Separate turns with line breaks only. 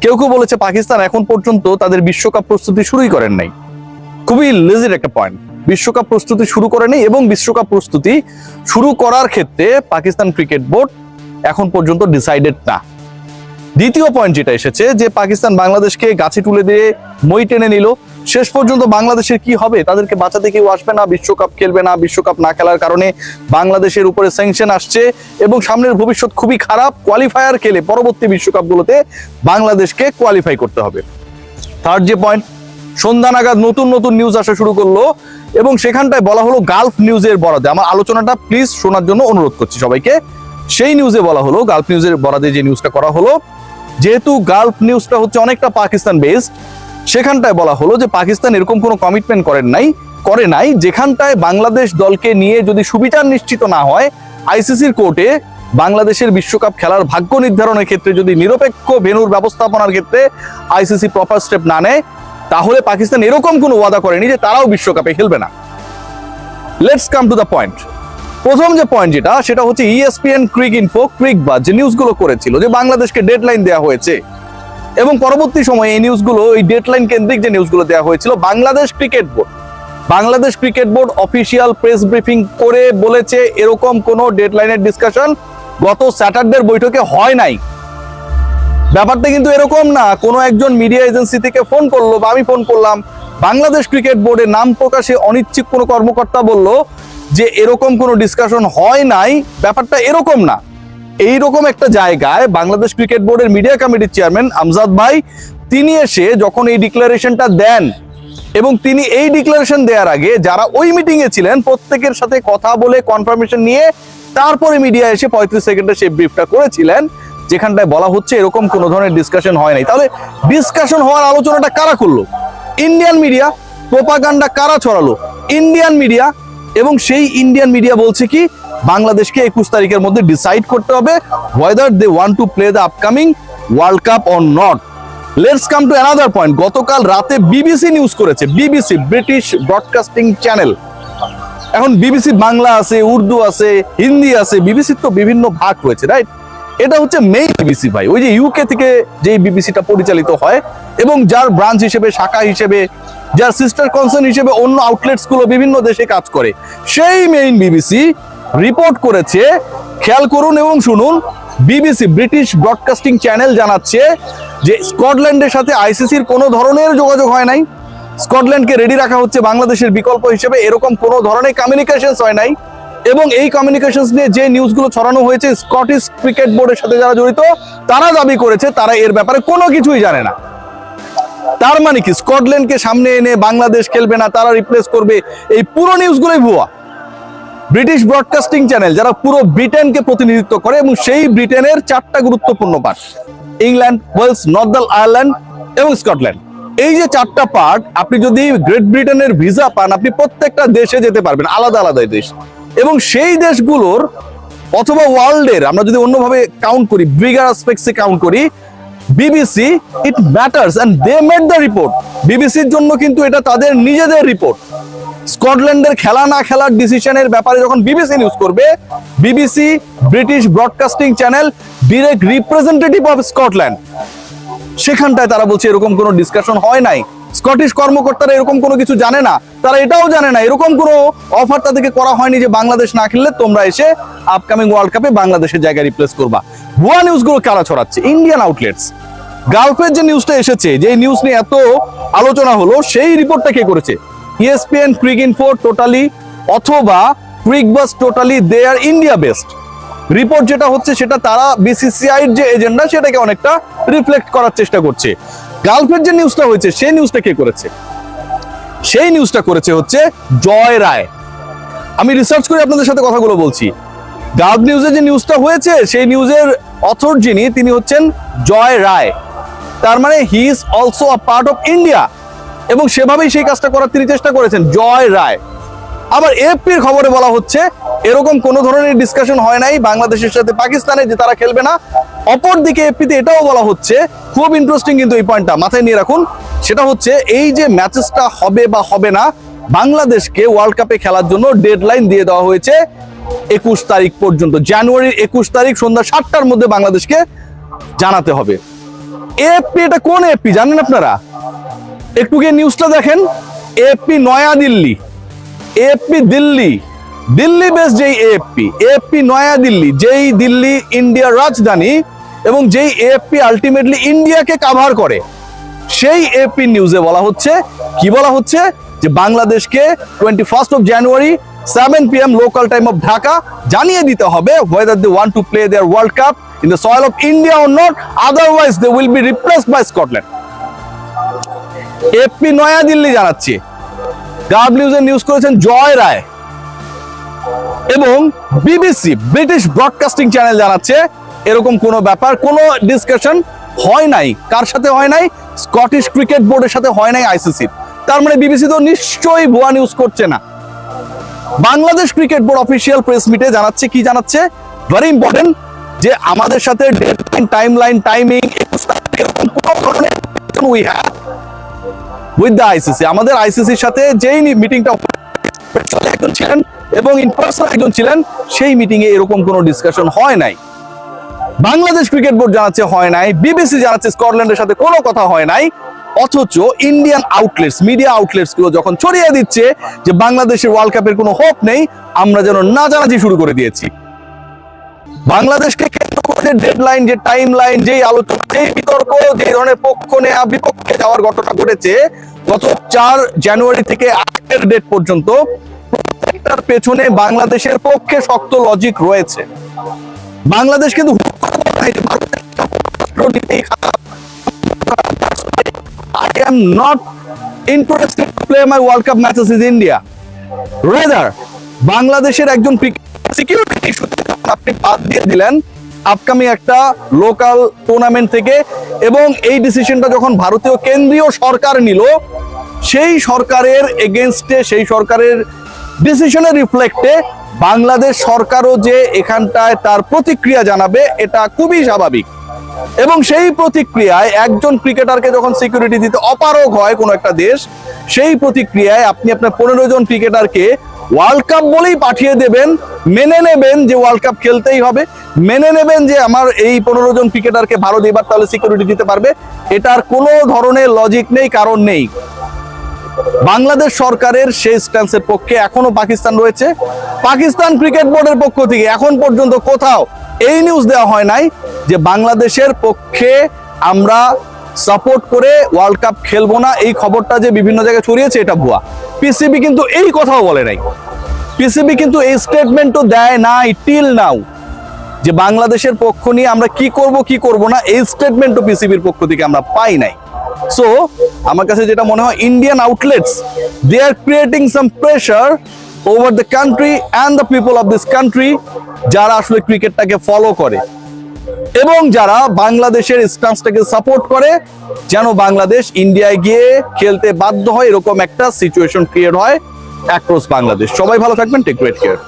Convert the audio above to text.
কেউ কেউ বলেছে পাকিস্তান এখন পর্যন্ত তাদের বিশ্বকাপ প্রস্তুতি শুরুই করেন নাই। খুবই লেজির একটা পয়েন্ট। বিশ্বকাপ প্রস্তুতি শুরু করেনি এবং বিশ্বকাপ প্রস্তুতি শুরু করার ক্ষেত্রে পাকিস্তান ক্রিকেট বোর্ড এখন পর্যন্ত ডিসাইডেড না। দ্বিতীয় পয়েন্ট যেটা এসেছে যে পাকিস্তান বাংলাদেশকে গাছে তুলে দিয়ে মই টেনে নিল, শেষ পর্যন্ত বাংলাদেশের কি হবে? তাদেরকে বাঁচাতে কেউ আসবে না, বিশ্বকাপ খেলবে না। বিশ্বকাপ না খেলার কারণে বাংলাদেশের উপরে স্যাংশন আসছে এবং সামনের ভবিষ্যৎ খুবই খারাপ। কোয়ালিফায়ার খেলে পরবর্তী বিশ্বকাপগুলোতে বাংলাদেশকে কোয়ালিফাই করতে হবে। থার্ড যে পয়েন্ট, সন্ধ্যা নাগাদ নতুন নতুন নিউজ আসা শুরু করলো এবং সেখানটায় বলা হলো গালফ নিউজের বরাদে। আমার আলোচনাটা প্লিজ শোনার জন্য অনুরোধ করছি সবাইকে। সেই নিউজে বলা হলো, গালফ নিউজের বরাদে যে নিউজটা করা হলো, যেহেতু গালফ নিউজটা হচ্ছে অনেকটা পাকিস্তান বেসড, সেখানটায় বলা হলো যে পাকিস্তান এরকম কোনো কমিটমেন্ট করে নাই যেখানটায় বাংলাদেশ দলকে নিয়ে যদি সুবিচার নিশ্চিত না হয়, আইসিসির কোর্টে বাংলাদেশের বিশ্বকাপ খেলার ভাগ্য নির্ধারণের ক্ষেত্রে যদি নিরপেক্ষ ভেন্যুর ব্যবস্থাপনার ক্ষেত্রে আইসিসি প্রপার স্টেপ না নেয়, তাহলে পাকিস্তান এরকম কোনো ওয়াদা করেনি যে তারাও বিশ্বকাপে খেলবে না। Let's come to the point. প্রথম যে পয়েন্ট যেটা, সেটা হচ্ছে ইএসপিএন ক্রিক ইনফো, ক্রিকবাজ যে নিউজগুলো করেছিল যে বাংলাদেশকে ডেডলাইন দেওয়া হয়েছে এবং পরবর্তী সময়ে এই নিউজগুলো, এই ডেডলাইন কেন্দ্রিক যে নিউজগুলো দেওয়া হয়েছিল, Bangladesh cricket board official press briefing করে বলেছে এরকম কোনো ডেডলাইনের ডিসকাশন গত স্যাটারডের বৈঠকে হয় নাই। ব্যাপারটা কিন্তু এরকম না কোনো একজন মিডিয়া এজেন্সি থেকে ফোন করলো বা আমি ফোন করলাম, বাংলাদেশ ক্রিকেট বোর্ডের নাম প্রকাশে অনিচ্ছুক কোনো কর্মকর্তা বলল যে এরকম কোনো ডিসকাশন হয় নাই। ব্যাপারটা এরকম না। এইরকম একটা জায়গায় বাংলাদেশ ক্রিকেট বোর্ডের মিডিয়া কমিটির চেয়ারম্যান আমজাদ ভাই, তিনি এসে যখন এই ডিক্লারেশনটা দেন এবং তিনি এই ডিক্লারেশন দেওয়ার আগে যারা ওই মিটিং এ ছিলেন প্রত্যেকের সাথে কথা বলে কনফার্মেশন নিয়ে তারপরে মিডিয়া এসে 35 সেকেন্ডে সেই ব্রিফটা করেছিলেন, যেখানটায় বলা হচ্ছে এরকম কোনো ধরনের ডিসকাশন হয় নাই। তাহলে ডিসকাশন হওয়ার আলোচনাটা কারা করলো? Indian media. প্রোপাগান্ডা কারা ছড়ালো? Indian media. এবং সেই ইন্ডিয়ান মিডিয়া বলছে কি, বাংলাদেশকে 21 তারিখের মধ্যে ডিসাইড করতে হবে whether they want to play the upcoming world cup or not. Let's come to another point. গতকাল রাতে বিবিসি নিউজ করেছে, বিবিসি ব্রিটিশ ব্রডকাস্টিং চ্যানেল। এখন বিবিসি বাংলা আছে, উর্দু আছে, হিন্দি আছে, বিবিসির তো বিভিন্ন ভাগ রয়েছে, রাইট? এটা হচ্ছে মেইন বিবিসি ভাই, ওই যে ইউকে থেকে যে বিবিসিটা পরিচালিত হয় এবং যার ব্রাঞ্চ হিসেবে, শাখা হিসেবে, যার সিস্টার কনসার্ন হিসেবে অন্য আউটলেটস গুলো বিভিন্ন দেশে কাজ করে, সেই মেইন বিবিসি রিপোর্ট করেছে। খেয়াল করুন এবং শুনুন, বিবিসি ব্রিটিশ ব্রডকাস্টিং চ্যানেল জানাচ্ছে যে স্কটল্যান্ডের সাথে আইসিসির কোনো ধরনের যোগাযোগ হয় নাই। স্কটল্যান্ডকে রেডি রাখা হচ্ছে বাংলাদেশের বিকল্প হিসেবে, এরকম কোনো ধরনের কমিউনিকেশনস হয় নাই। এবং এই কমিউনিকেশনস নিয়ে যে নিউজগুলো ছড়ানো হয়েছে, স্কটিশ ক্রিকেট বোর্ডের সাথে যারা জড়িত তারা দাবি করেছে তারা এর ব্যাপারে কোনো কিছুই জানে না। তার মানে কি, স্কটল্যান্ডকে সামনে এনে বাংলাদেশ খেলবে না, তারা রিপ্লেস করবে, এই পুরো নিউজগুলোই ভুয়া। ব্রিটিশ ব্রডকাস্টিং চ্যানেল যারা পুরো ব্রিটেনকে প্রতিনিধিত্ব করে এবং সেই ব্রিটেনের 4টা গুরুত্বপূর্ণ part, England, Wales, Northern Ireland এবং স্কটল্যান্ড, এই যে 4টা পার্ট, আপনি যদি গ্রেট ব্রিটেনের ভিসা পান, আপনি প্রত্যেকটা দেশে যেতে পারবেন, আলাদা আলাদা দেশ। এবং সেই দেশগুলোর অথবা ওয়ার্ল্ডের, আমরা যদি অন্যভাবে কাউন্ট করি, বিগার অ্যাসপেক্টসে কাউন্ট করি, BBC it matters and they made the report. বিবিসির জন্য কিন্তু এটা তাদের নিজেদের রিপোর্ট। স্কটল্যান্ডের খেলা না খেলার ডিসিশনের ব্যাপারে যখন বিবিসি নিউজ করবে, BBC British broadcasting channel direct representative of Scotland, সেখানটায় তারা বলছে এরকম কোনো ডিসকাশন হয় নাই। স্কটিশ কর্মকর্তারা এরকম কোনো কিছু জানে না, তারা এটাও জানে না এরকম কোনো অফার তাদেরকে করা হয়নি যে বাংলাদেশ না খেললে তোমরা এসে আপকামিং ওয়ার্ল্ড কাপে বাংলাদেশের জায়গায় রিপ্লেস করবা। ভুয়া নিউজগুলো কারা ছড়াচ্ছে? Indian outlets. গালফের যে নিউজটা এসেছে, যে নিউজ নিয়ে এত আলোচনা হলো, সেই রিপোর্টটা কে করেছে? ইএসপিএন ক্রিক ইনফো টোটালি অথবা ক্রিকবাজ টোটালি দে আর ইন্ডিয়া বেসড। রিপোর্ট যেটা হচ্ছে সেটা তারা বিসিসিআইর যে এজেন্ডা সেটাকে অনেকটা রিফ্লেক্ট করার চেষ্টা করছে। গালফের যে নিউজটা হয়েছে সেই নিউজটা কে করেছে? সেই নিউজটা করেছে হচ্ছে জয় রায়। আমি রিসার্চ করে আপনাদের সাথে কথাগুলো বলছি। গালফ নিউজে যে নিউজটা হয়েছে সেই নিউজের অথর যিনি, তিনি হচ্ছেন জয় রায়। তার মানে he is also a part of India এবং সেভাবেই সেই কাজটা করার তিনি চেষ্টা করেছেন, জয় রায়। আবার এএফপির খবরে বলা হচ্ছে এরকম কোনো ধরনের ডিসকাশন হয় নাই বাংলাদেশের সাথে পাকিস্তানে যে তারা খেলবে না। অপরদিকে এএফপিতে এটাও বলা হচ্ছে, খুব ইন্টারেস্টিং কিন্তু এই পয়েন্টটা মাথায় নিয়ে রাখুন, সেটা হচ্ছে এই যে ম্যাচেসটা হবে বা হবে না, বাংলাদেশকে ওয়ার্ল্ড কাপে খেলার জন্য ডেডলাইন দিয়ে দেওয়া হয়েছে 21 তারিখ পর্যন্ত। জানুয়ারির 21 তারিখ সন্ধ্যা 7টার মধ্যে বাংলাদেশকে জানাতে হবে। এএফপি এটা কোন এএফপি জানেন আপনারা? একটু গিয়ে নিউজটা দেখেন। এএফপি নয়া দিল্লি, এএফপি দিল্লি, দিল্লি বেস যেই এএফপি, এএফপি নয়া দিল্লি, যেই দিল্লি ইন্ডিয়ার রাজধানী এবং যেই এএফপি আলটিমেটলি ইন্ডিয়াকে কাভার করে, সেই এএফপি নিউজে বলা হচ্ছে, কি বলা হচ্ছে, যে বাংলাদেশকে 21 জানুয়ারি 7 PM local time of Dhaka জানিয়ে দিতে হবে whether they want to play their World Cup in the soil of India or not, otherwise they will be replaced by Scotland. AFP নয়া দিল্লি জানাচ্ছে, গার্ভ নিউজে নিউজ করেছেন জয় রায় এবং বিবিসি ব্রিটিশ ব্রডকাস্টিং চ্যানেল জানাচ্ছে এরকম কোনো ব্যাপার, কোনো ডিসকাশন হয় নাই। কার সাথে হয় নাই? স্কটিশ ক্রিকেট বোর্ডের সাথে হয় নাই আইসিসির। তার মানে বিবিসি তো নিশ্চয়ই ভুয়া নিউজ করছে না। Bangladesh cricket board official press মিটে জানাচ্ছে, কি জানাচ্ছে, ভেরি ইম্পর্টেন্ট, যে আমাদের সাথে ডেডলাইন, টাইমলাইন, টাইমিং এরকম কোনো ধরনের we have with the ICC. আমাদের আইসিসির সাথে যেই মিটিংটা একজন ছিলেন এবং ইন পার্সন একজন ছিলেন, সেই মিটিং এ এরকম কোনো ডিসকাশন হয় নাই। বাংলাদেশ ক্রিকেট বোর্ড জানাচ্ছে হয় নাই, বিবিসি জানাচ্ছে স্কটল্যান্ডের সাথে কোনো কথা হয় নাই। অথচ ইন্ডিয়ান আউটলেটস, মিডিয়া আউটলেটস গুলো যখন ছড়িয়ে দিচ্ছে যে বাংলাদেশের ওয়ার্ল্ড কাপের কোনো হোপ নেই, আমরা যেন নাচানাচি শুরু করে দিয়েছি। বাংলাদেশকে কেন্দ্র করে ডেডলাইন, যে টাইম লাইন, যেই আলোচনা, যেই বিতর্ক, যে ধরনের পক্ষ নেয়া বিপক্ষে যাওয়ার ঘটনা ঘটেছে গত 4 জানুয়ারি থেকে আজকের ডেট পর্যন্ত, প্রত্যেকটার পেছনে বাংলাদেশের পক্ষে শক্ত লজিক রয়েছে। বাংলাদেশ কিন্তু I am not interested to play my World Cup matches in India. Rather, বাংলাদেশের একজন সিকিউরিটি ইস্যু আপনি বাদ দিয়ে দিলেন আপকামিং একটা লোকাল টুর্নামেন্ট থেকে, এবং এই ডিসিশনটা যখন ভারতীয় কেন্দ্রীয় সরকার নিল, সেই সরকারের এগেইনস্টে, সেই সরকারের ডিসিশনের রিফ্লেক্টে বাংলাদেশ সরকারও যে এখানটায় তার প্রতিক্রিয়া জানাবে, এটা খুবই স্বাভাবিক। এবং সেই প্রতিক্রিয়ায় একজন ক্রিকেটারকে যখন সিকিউরিটি দিতে অপারগ হয় কোনো একটা দেশ, সেই প্রতিক্রিয়ায় আপনি আপনার 15 জন ক্রিকেটারকে ওয়ার্ল্ড কাপ বলেই পাঠিয়ে দেবেন, মেনে নেবেন যে ওয়ার্ল্ড কাপ খেলতেই হবে, মেনে নেবেন যে আমার এই 15 জন ক্রিকেটারকে ভারত এবার তাহলে সিকিউরিটি দিতে পারবে। এটার কোনো ধরনের লজিক নেই, কারণ নেই। বাংলাদেশ সরকারের সেই স্ট্যান্সের পক্ষে এখনো পাকিস্তান রয়েছে। পাকিস্তান ক্রিকেট বোর্ডের পক্ষ থেকে এখন পর্যন্ত কোথাও এই নিউজ দেওয়া হয় নাই যে বাংলাদেশের পক্ষে আমরা সাপোর্ট করে ওয়ার্ল্ড কাপ খেলবো না। এই খবরটা যে বিভিন্ন জায়গায় ছড়িয়েছে, এটা ভুয়া। পিসিবি কিন্তু এই কথাও বলে নাই, পিসিবি কিন্তু এই স্টেটমেন্টও দেয় নাই টিল নাও, যে বাংলাদেশের পক্ষ নিয়ে আমরা কি করব কি করব না, এই স্টেটমেন্টও পিসিবির পক্ষ থেকে আমরা পাই নাই। সো আমার কাছে যেটা মনে হয়, Indian outlets they are creating some pressure over the country and the people of this country, যারা আসলে ক্রিকেটটাকে ফলো করে এবং যারা বাংলাদেশের স্ট্যান্সটাকে সাপোর্ট করে, যেন বাংলাদেশ ইন্ডিয়ায় গিয়ে খেলতে বাধ্য হয়, এরকম একটা সিচুয়েশন ক্রিয়েট হয় অ্যাক্রস বাংলাদেশ। সবাই ভালো থাকবেন, টেক গ্রেট কেয়ার।